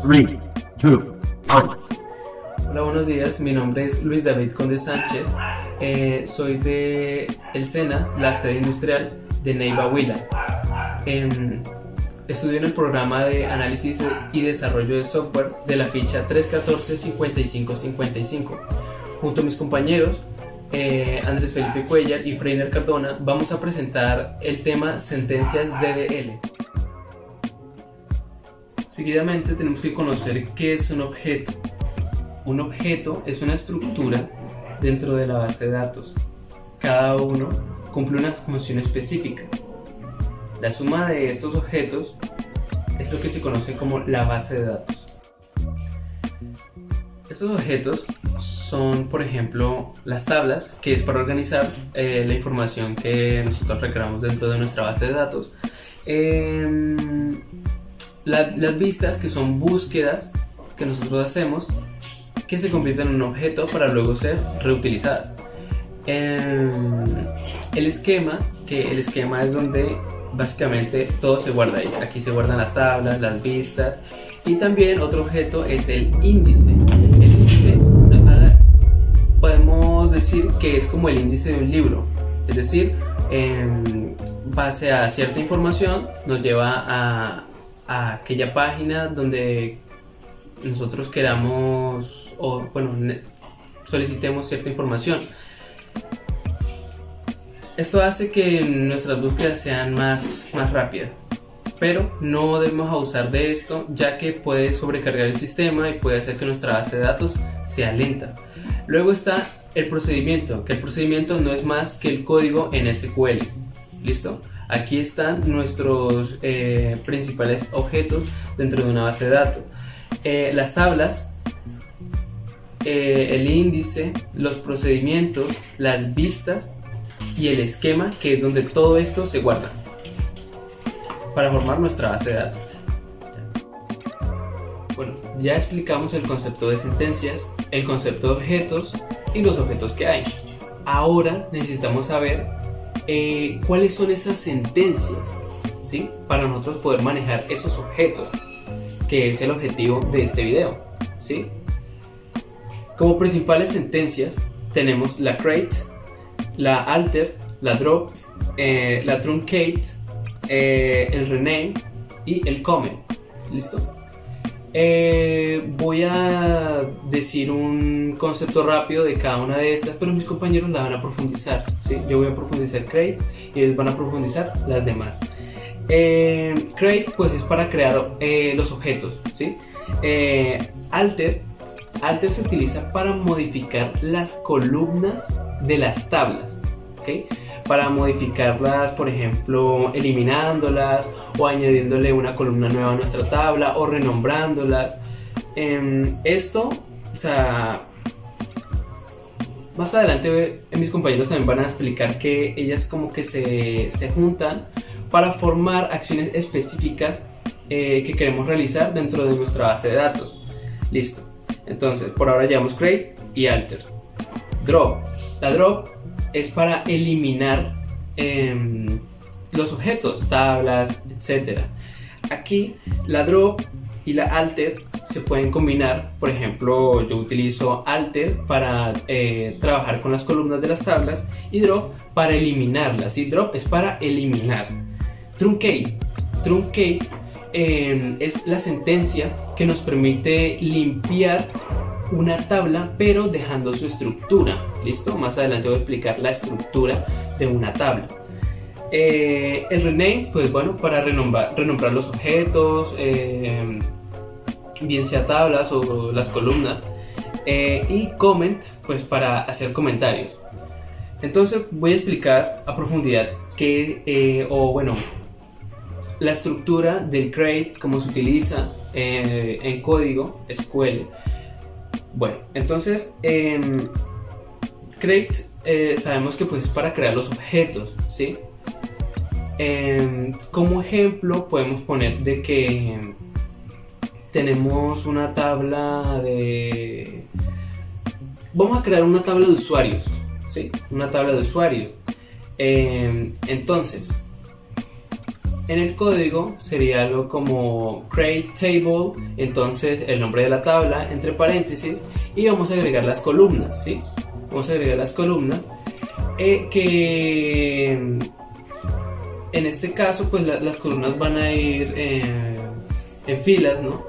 3, 2, 1. Hola, buenos días. Mi nombre es Luis David Conde Sánchez. Soy de el SENA, la sede industrial de Neiva Huila. Estudio en el programa de análisis y desarrollo de software de la ficha 314-5555. Junto a mis compañeros Andrés Felipe Cuellar y Freiner Cardona vamos a presentar el tema sentencias DDL. Seguidamente tenemos que conocer qué es un objeto. Un objeto es una estructura dentro de la base de datos. Cada uno cumple una función específica. La suma de estos objetos es lo que se conoce como la base de datos. Estos objetos son, por ejemplo, las tablas, que es para organizar la información que nosotros requeramos dentro de nuestra base de datos. Las vistas, que son búsquedas que nosotros hacemos, que se convierten en un objeto para luego ser reutilizadas. El esquema, que el esquema es donde básicamente todo se guarda ahí. Aquí se guardan las tablas, las vistas, y también otro objeto es el índice. El índice podemos decir que es como el índice de un libro, es decir, en base a cierta información nos lleva a aquella página donde nosotros queramos o bueno, solicitemos cierta información. Esto hace que nuestras búsquedas sean más rápidas, pero no debemos abusar de esto, ya que puede sobrecargar el sistema y puede hacer que nuestra base de datos sea lenta. Luego está el procedimiento, que el procedimiento no es más que el código en SQL. ¿Listo? Aquí están nuestros principales objetos dentro de una base de datos. Las tablas, el índice, los procedimientos, las vistas y el esquema, que es donde todo esto se guarda para formar nuestra base de datos. Bueno, ya explicamos el concepto de sentencias, el concepto de objetos y los objetos que hay. Ahora necesitamos saber cuáles son esas sentencias, ¿sí? Para nosotros poder manejar esos objetos, que es el objetivo de este video, ¿sí? Como principales sentencias tenemos la create, la alter, la drop, la truncate, el rename y el comment. ¿Listo? Voy a decir un concepto rápido de cada una de estas, pero mis compañeros la van a profundizar, ¿sí? Yo voy a profundizar create y ellos van a profundizar las demás. Create pues es para crear los objetos, ¿sí? Alter se utiliza para modificar las columnas de las tablas, ¿ok? Para modificarlas, por ejemplo, eliminándolas o añadiéndole una columna nueva a nuestra tabla o renombrándolas. Esto, o sea, más adelante mis compañeros también van a explicar que ellas como que se juntan para formar acciones específicas que queremos realizar dentro de nuestra base de datos. Listo. Entonces, por ahora llevamos create y alter. Drop. La drop es para eliminar los objetos, tablas, etc. Aquí la drop y la alter se pueden combinar. Por ejemplo, yo utilizo alter para trabajar con las columnas de las tablas y drop para eliminarlas. Y drop es para eliminar. Truncate es la sentencia que nos permite limpiar una tabla pero dejando su estructura. ¿Listo? Más adelante voy a explicar la estructura de una tabla. El rename, pues bueno, para renombrar los objetos, bien sea tablas o las columnas. Y comment, pues para hacer comentarios. Entonces voy a explicar a profundidad la estructura del create, cómo se utiliza en código SQL. Bueno, entonces create sabemos que pues es para crear los objetos, ¿sí? Como ejemplo podemos poner de que tenemos una tabla de... Vamos a crear una tabla de usuarios, ¿sí? Una tabla de usuarios. Entonces En el código sería algo como create table, entonces el nombre de la tabla entre paréntesis, y vamos a agregar las columnas, ¿sí? Vamos a agregar las columnas que en este caso pues las columnas van a ir en filas, ¿no?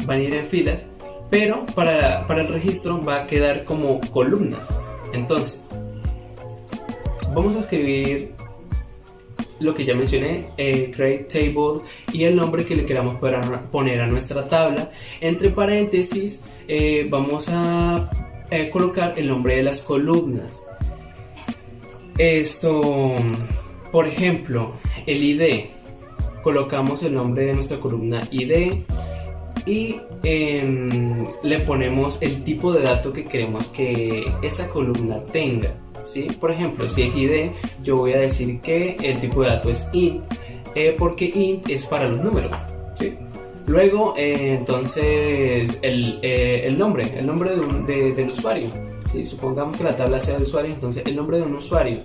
Van a ir en filas, pero para el registro va a quedar como columnas. Entonces vamos a escribir lo que ya mencioné, create table, y el nombre que le queramos poner a nuestra tabla. Entre paréntesis vamos a colocar el nombre de las columnas. Esto, por ejemplo, el ID, colocamos el nombre de nuestra columna ID y le ponemos el tipo de dato que queremos que esa columna tenga, ¿sí? Por ejemplo, si es ID, yo voy a decir que el tipo de dato es int, porque int es para los números, ¿sí? Luego, entonces, el nombre del usuario, ¿sí? Supongamos que la tabla sea de usuario, entonces el nombre de un usuario.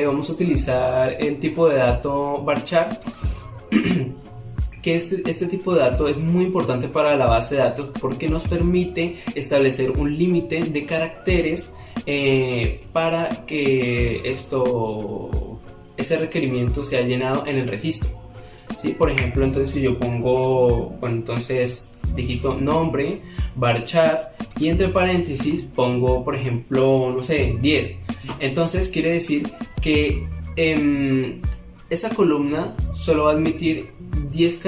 Vamos a utilizar el tipo de dato varchar, que este tipo de dato es muy importante para la base de datos porque nos permite establecer un límite de caracteres para que ese requerimiento sea llenado en el registro, ¿sí? Por ejemplo, entonces si yo pongo, bueno, entonces digito nombre, varchar, y entre paréntesis pongo, por ejemplo, no sé, 10. Entonces quiere decir que esa columna solo va a admitir 10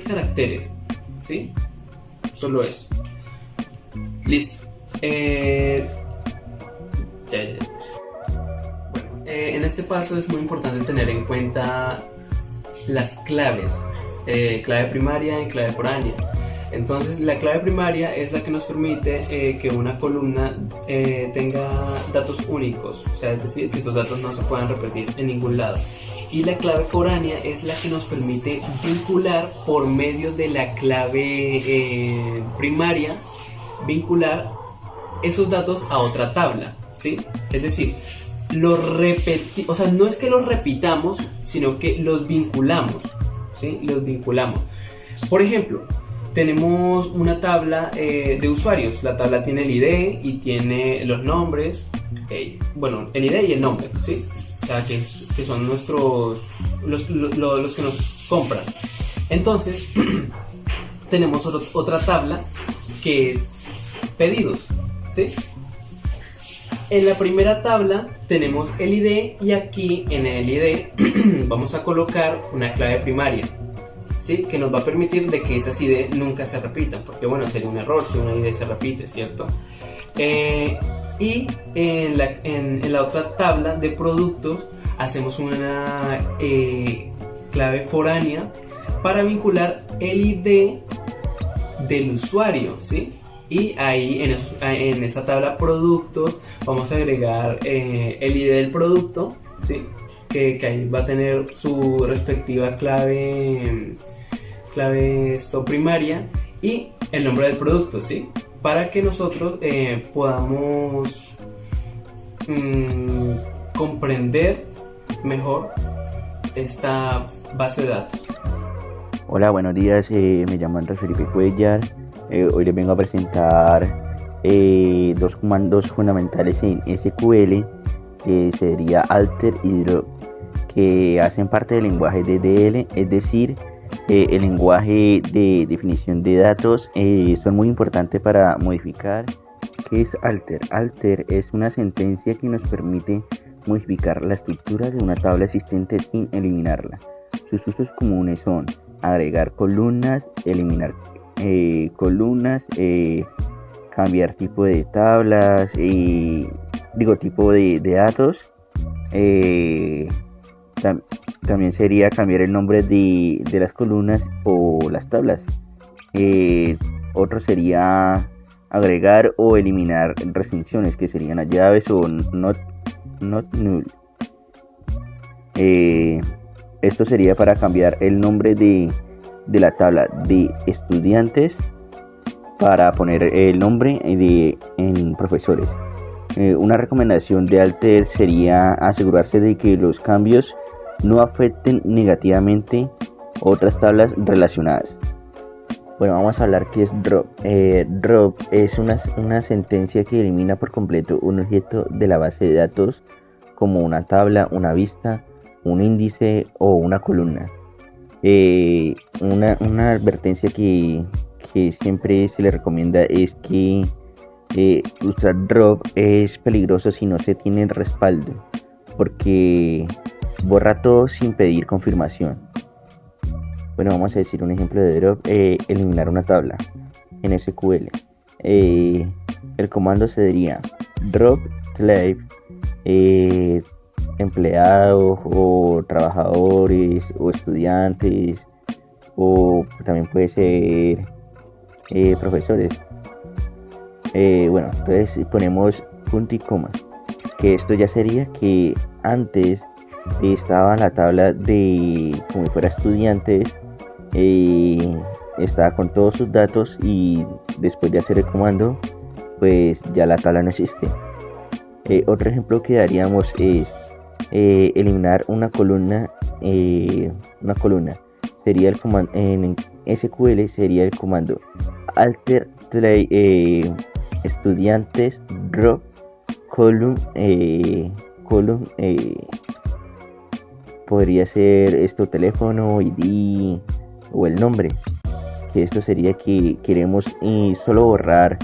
caracteres, ¿sí? Solo eso. Listo. Bueno, en este paso es muy importante tener en cuenta las claves, clave primaria y clave foránea. Entonces la clave primaria es la que nos permite que una columna tenga datos únicos, o sea, es decir, que estos datos no se puedan repetir en ningún lado. Y la clave foránea es la que nos permite vincular por medio de la clave primaria, vincular esos datos a otra tabla, ¿sí? Es decir, o sea, no es que los repitamos, sino que los vinculamos, ¿sí? Los vinculamos. Por ejemplo, tenemos una tabla de usuarios. La tabla tiene el ID y tiene los nombres, bueno, el ID y el nombre, ¿sí? O sea, que son nuestros los que nos compran. Entonces tenemos otra tabla que es pedidos, ¿sí? En la primera tabla tenemos el ID y aquí en el ID vamos a colocar una clave primaria, ¿sí? Que nos va a permitir de que esas ID nunca se repitan, porque bueno, sería un error si una ID se repite, ¿cierto? Y en la otra tabla de productos hacemos una clave foránea para vincular el ID del usuario, ¿sí? Y ahí en esa tabla productos vamos a agregar el ID del producto, ¿sí? Que ahí va a tener su respectiva clave primaria y el nombre del producto, ¿sí? Para que nosotros podamos comprender mejor esta base de datos. Hola, buenos días, me llamo Andrés Felipe Cuellar. Hoy les vengo a presentar dos comandos fundamentales en SQL, que sería alter y drop, que hacen parte del lenguaje DDL, es decir, el lenguaje de definición de datos. Son muy importantes para modificar. ¿Qué es alter? Alter es una sentencia que nos permite modificar la estructura de una tabla existente sin eliminarla. Sus usos comunes son agregar columnas, eliminar columnas, cambiar tipo de tablas, tipo de datos. También sería cambiar el nombre de las columnas o las tablas. Otro sería agregar o eliminar restricciones, que serían las llaves o not null. Esto sería para cambiar el nombre de la tabla de estudiantes para poner el nombre en profesores. Una recomendación de alter sería asegurarse de que los cambios no afecten negativamente otras tablas relacionadas. Bueno, vamos a hablar qué es drop. Drop es una sentencia que elimina por completo un objeto de la base de datos, como una tabla, una vista, un índice o una columna. Una advertencia que siempre se le recomienda es que usar drop es peligroso si no se tiene respaldo, porque borra todo sin pedir confirmación. Bueno, vamos a decir un ejemplo de drop: eliminar una tabla en SQL. El comando sería drop slave, empleados o trabajadores o estudiantes, o también puede ser profesores. Bueno, entonces ponemos punto y coma, que esto ya sería que antes estaba la tabla de como si fuera estudiantes, estaba con todos sus datos, y después de hacer el comando pues ya la tabla no existe. Otro ejemplo que daríamos es eliminar una columna. Sería el comando en SQL, sería el comando alter estudiantes drop column. Podría ser esto teléfono, ID o el nombre, que esto sería que queremos solo borrar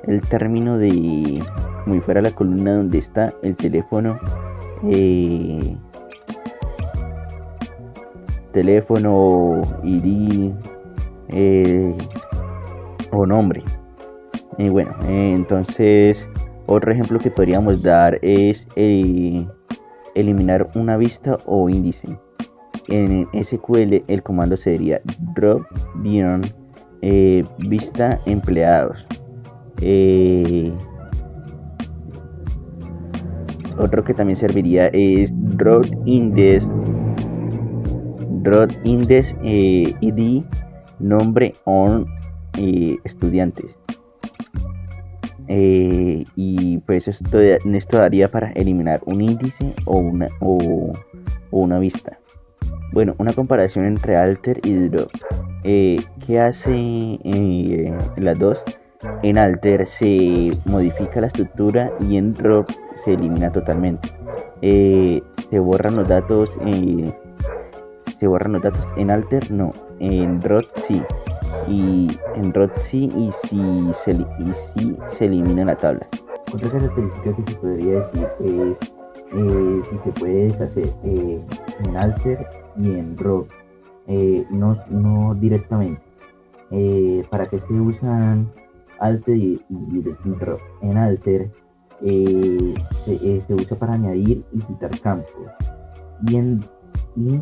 el término de como si fuera la columna donde está el teléfono, ID o nombre. Bueno, entonces otro ejemplo que podríamos dar es eliminar una vista o índice. En SQL el comando sería drop beyond vista empleados. Otro que también serviría es drop index ID nombre on estudiantes. Y pues esto daría para eliminar un índice o una vista. Bueno, una comparación entre alter y drop. ¿Qué hace las dos? En alter se modifica la estructura y en drop se elimina totalmente. Se borran los datos. En alter no, en drop sí. Y en drop sí, y sí se elimina la tabla. Otra característica que se podría decir es si se puede deshacer en alter y en drop, no directamente. ¿Para qué se usan alter y drop? En alter se usa para añadir y quitar campos y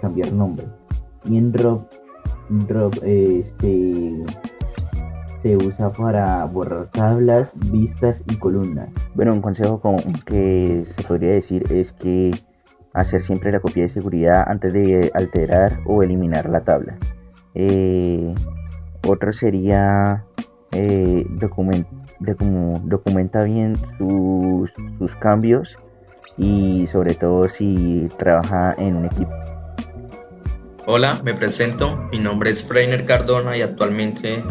cambiar nombre. Y en drop se usa para borrar tablas, vistas y columnas. Bueno, un consejo que se podría decir es que hacer siempre la copia de seguridad antes de alterar o eliminar la tabla. Otro sería documenta bien sus cambios, y sobre todo si trabaja en un equipo. Hola, me presento, mi nombre es Freiner Cardona y actualmente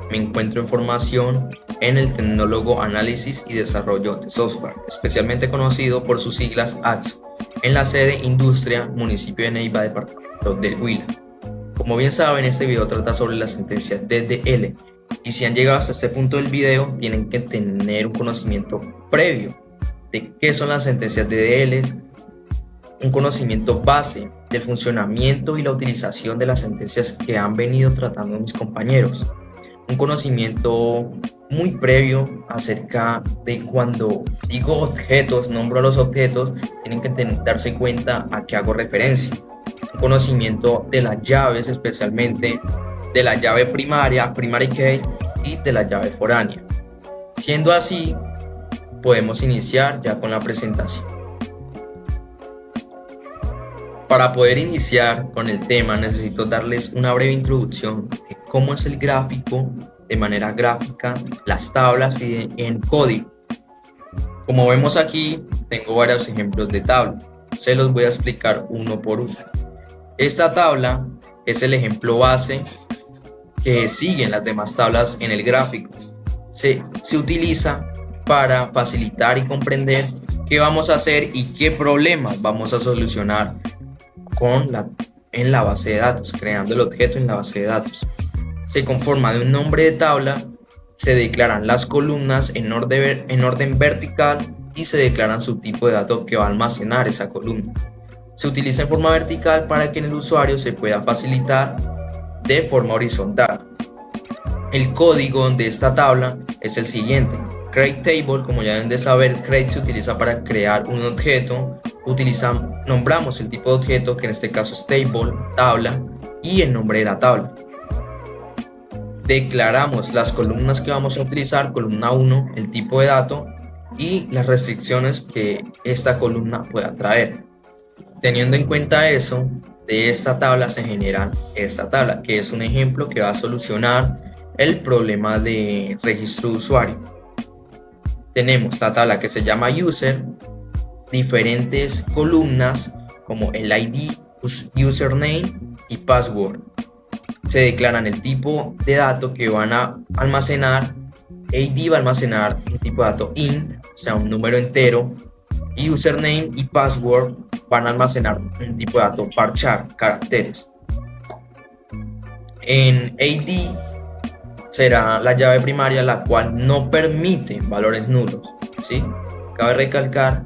me encuentro en formación en el Tecnólogo Análisis y Desarrollo de Software, especialmente conocido por sus siglas ATS, en la sede Industria, municipio de Neiva, departamento del Huila. Como bien saben, este video trata sobre las sentencias DDL, y si han llegado hasta este punto del video, tienen que tener un conocimiento previo de qué son las sentencias DDL, un conocimiento base del funcionamiento y la utilización de las sentencias que han venido tratando mis compañeros, un conocimiento muy previo acerca de cuando digo objetos, nombro a los objetos, tienen que darse cuenta a qué hago referencia, un conocimiento de las llaves, especialmente de la llave primaria, primary key, y de la llave foránea. Siendo así, podemos iniciar ya con la presentación. Para poder iniciar con el tema necesito darles una breve introducción de cómo es el gráfico de manera gráfica, las tablas y en código. Como vemos aquí, tengo varios ejemplos de tablas. Se los voy a explicar uno por uno. Esta tabla es el ejemplo base que siguen las demás tablas en el gráfico. Se utiliza para facilitar y comprender qué vamos a hacer y qué problemas vamos a solucionar en la base de datos, creando el objeto en la base de datos. Se conforma de un nombre de tabla, se declaran las columnas en orden vertical y se declaran su tipo de dato que va a almacenar esa columna. Se utiliza en forma vertical para que el usuario se pueda facilitar de forma horizontal. El código de esta tabla es el siguiente. Create table, como ya deben de saber, create se utiliza para crear un objeto. Nombramos el tipo de objeto, que en este caso es table, tabla, y el nombre de la tabla. Declaramos las columnas que vamos a utilizar, columna 1, el tipo de dato y las restricciones que esta columna pueda traer. Teniendo en cuenta eso, de esta tabla se genera esta tabla, que es un ejemplo que va a solucionar el problema de registro de usuario. Tenemos la tabla que se llama user, diferentes columnas como el ID, username y password. Se declaran el tipo de dato que van a almacenar. ID va a almacenar un tipo de dato int, o sea, un número entero, y username y password van a almacenar un tipo de dato varchar, caracteres. En ID será la llave primaria, la cual no permite valores nulos, ¿sí? Cabe recalcar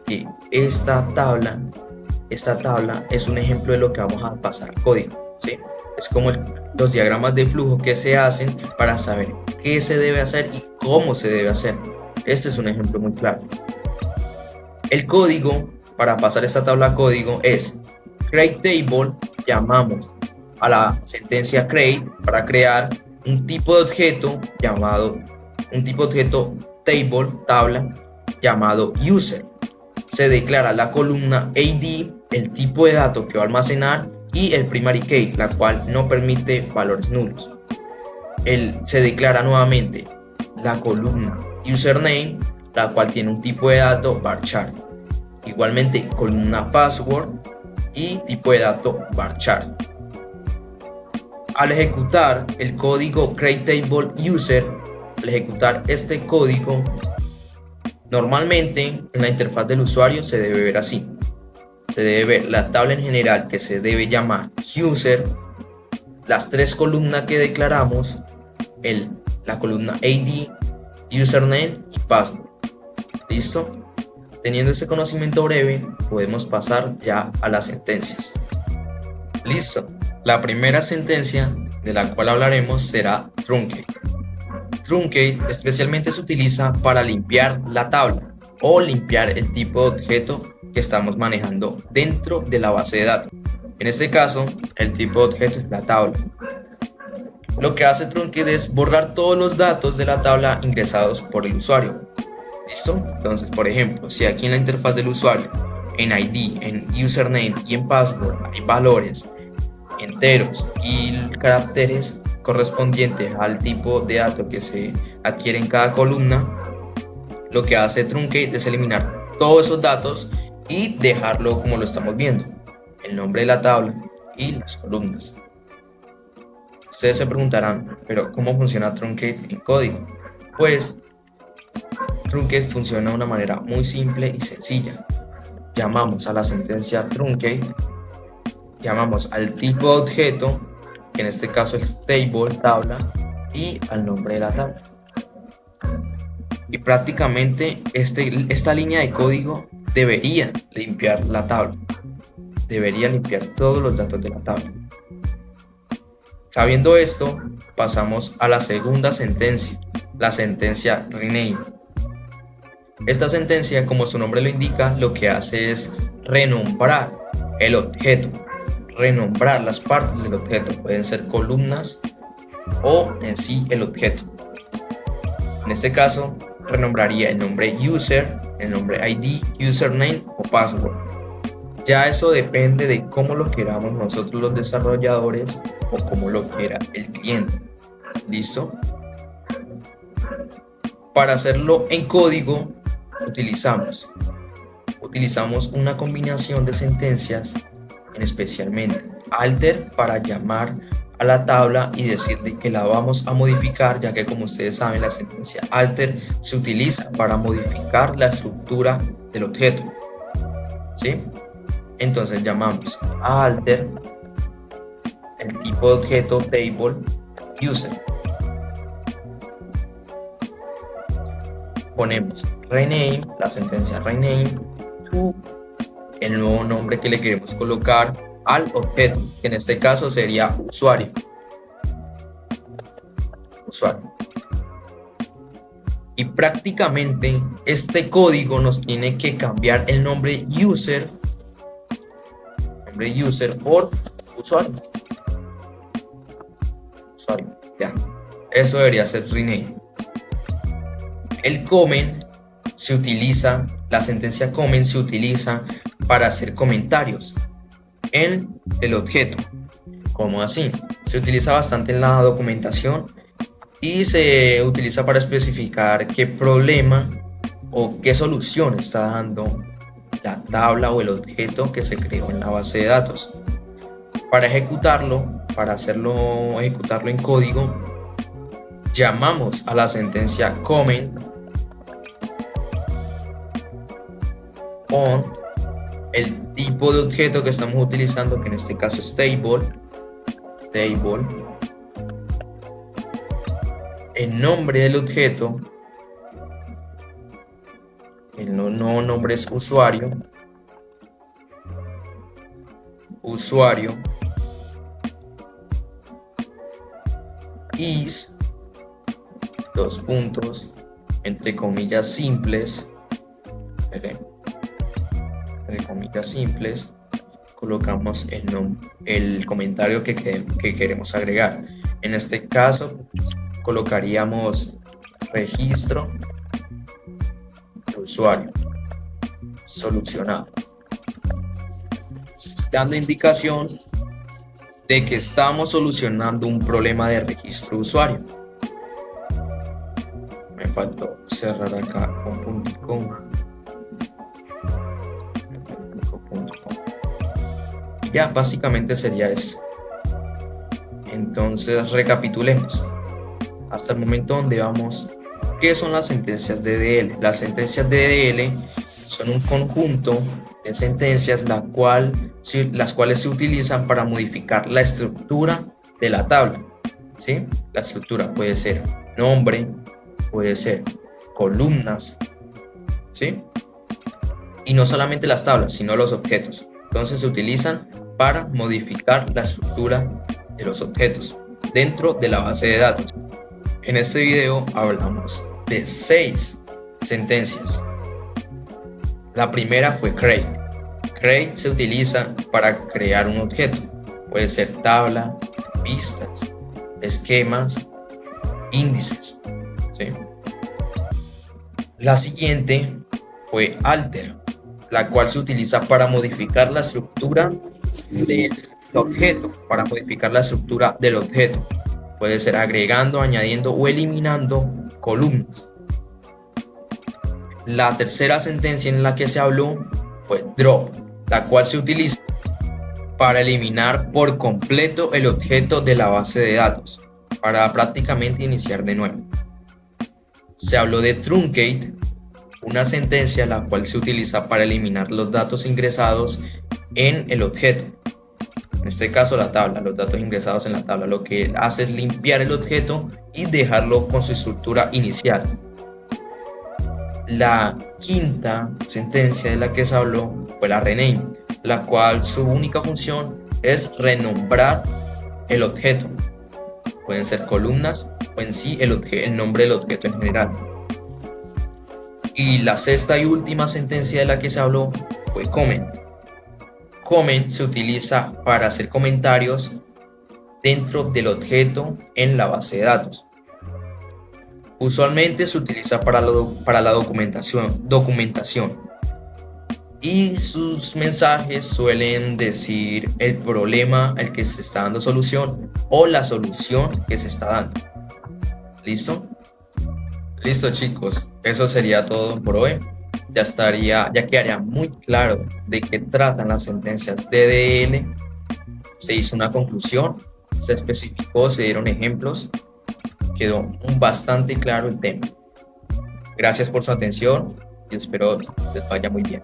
que esta tabla es un ejemplo de lo que vamos a pasar a código, ¿sí? Es como los diagramas de flujo que se hacen para saber qué se debe hacer y cómo se debe hacer. Este es un ejemplo muy claro. El código para pasar esta tabla a código es create table. Llamamos a la sentencia create para crear un tipo de objeto table, tabla, llamado user. Se declara la columna ID, el tipo de dato que va a almacenar, y el primary key, la cual no permite valores nulos. Se declara nuevamente la columna username, la cual tiene un tipo de dato varchar. Igualmente columna password y tipo de dato varchar. Al ejecutar el código createTableUser, al ejecutar este código, normalmente en la interfaz del usuario se debe ver así. Se debe ver la tabla en general, que se debe llamar user, las tres columnas que declaramos, la columna ID, username y password. ¿Listo? Teniendo este conocimiento breve, podemos pasar ya a las sentencias. Listo. La primera sentencia de la cual hablaremos será truncate. Truncate especialmente se utiliza para limpiar la tabla o limpiar el tipo de objeto que estamos manejando dentro de la base de datos. En este caso, el tipo de objeto es la tabla. Lo que hace truncate es borrar todos los datos de la tabla ingresados por el usuario. ¿Listo? Entonces, por ejemplo, si aquí en la interfaz del usuario, en ID, en username y en password hay valores enteros y caracteres correspondientes al tipo de dato que se adquiere en cada columna, lo que hace truncate es eliminar todos esos datos y dejarlo como lo estamos viendo, el nombre de la tabla y las columnas. Ustedes se preguntarán, pero ¿cómo funciona truncate en código? Pues truncate funciona de una manera muy simple y sencilla. Llamamos a la sentencia truncate, llamamos al tipo de objeto, que en este caso es table, tabla, y al nombre de la tabla. Y prácticamente esta línea de código debería limpiar la tabla, debería limpiar todos los datos de la tabla. Sabiendo esto, pasamos a la segunda sentencia, la sentencia rename. Esta sentencia, como su nombre lo indica, lo que hace es renombrar el objeto, renombrar las partes del objeto, pueden ser columnas o en sí el objeto. En este caso, renombraría el nombre user, el nombre ID, username o password. Ya eso depende de cómo lo queramos nosotros los desarrolladores o cómo lo quiera el cliente. ¿Listo? Para hacerlo en código utilizamos utilizamos una combinación de sentencias, en especialmente alter, para llamar a la tabla y decirle que la vamos a modificar, ya que como ustedes saben la sentencia alter se utiliza para modificar la estructura del objeto, ¿sí? Entonces llamamos a alter el tipo de objeto table user, ponemos rename, la sentencia rename to el nuevo nombre que le queremos colocar al objeto, que en este caso sería usuario. Y prácticamente este código nos tiene que cambiar el nombre user por usuario. Ya. Eso debería ser rename. El comment se utiliza, la sentencia comment se utiliza para hacer comentarios en el objeto. ¿Cómo así? Se utiliza bastante en la documentación y se utiliza para especificar qué problema o qué solución está dando la tabla o el objeto que se creó en la base de datos. Para ejecutarlo, para ejecutarlo en código, llamamos a la sentencia comment con el tipo de objeto que estamos utilizando, que en este caso es table, el nombre del objeto, el nuevo nombre es usuario, is, dos puntos, entre comillas simples, colocamos el comentario que queremos agregar. En este caso colocaríamos registro de usuario solucionado, dando indicación de que estamos solucionando un problema de registro de usuario. Me faltó cerrar acá con punto y coma. Ya, básicamente sería eso. Entonces recapitulemos hasta el momento donde vamos. ¿Qué son las sentencias DDL? Las sentencias DDL son un conjunto de sentencias las cuales se utilizan para modificar la estructura de la tabla, ¿sí? La estructura puede ser nombre, puede ser columnas, ¿sí? Y no solamente las tablas, sino los objetos. Entonces se utilizan para modificar la estructura de los objetos dentro de la base de datos. En este video hablamos de 6 sentencias. La primera fue create. Create se utiliza para crear un objeto. Puede ser tabla, vistas, esquemas, índices, ¿sí? La siguiente fue alter, la cual se utiliza para modificar la estructura del objeto, Puede ser agregando, añadiendo o eliminando columnas. La tercera sentencia en la que se habló fue drop, la cual se utiliza para eliminar por completo el objeto de la base de datos, para prácticamente iniciar de nuevo. Se habló de truncate, una sentencia la cual se utiliza para eliminar los datos ingresados en el objeto. En este caso la tabla, los datos ingresados en la tabla. Lo que hace es limpiar el objeto y dejarlo con su estructura inicial. La quinta sentencia de la que se habló fue la rename, la cual su única función es renombrar el objeto. Pueden ser columnas o en sí el nombre del objeto en general. Y la sexta y última sentencia de la que se habló fue comment. Comment se utiliza para hacer comentarios dentro del objeto en la base de datos. Usualmente se utiliza para la documentación y sus mensajes suelen decir el problema al que se está dando solución o la solución que se está dando. ¿Listo? Listo, chicos, eso sería todo por hoy. ya quedaría muy claro de qué tratan las sentencias DDL. Se hizo una conclusión, se especificó, se dieron ejemplos, quedó bastante claro el tema. Gracias por su atención y espero les vaya muy bien.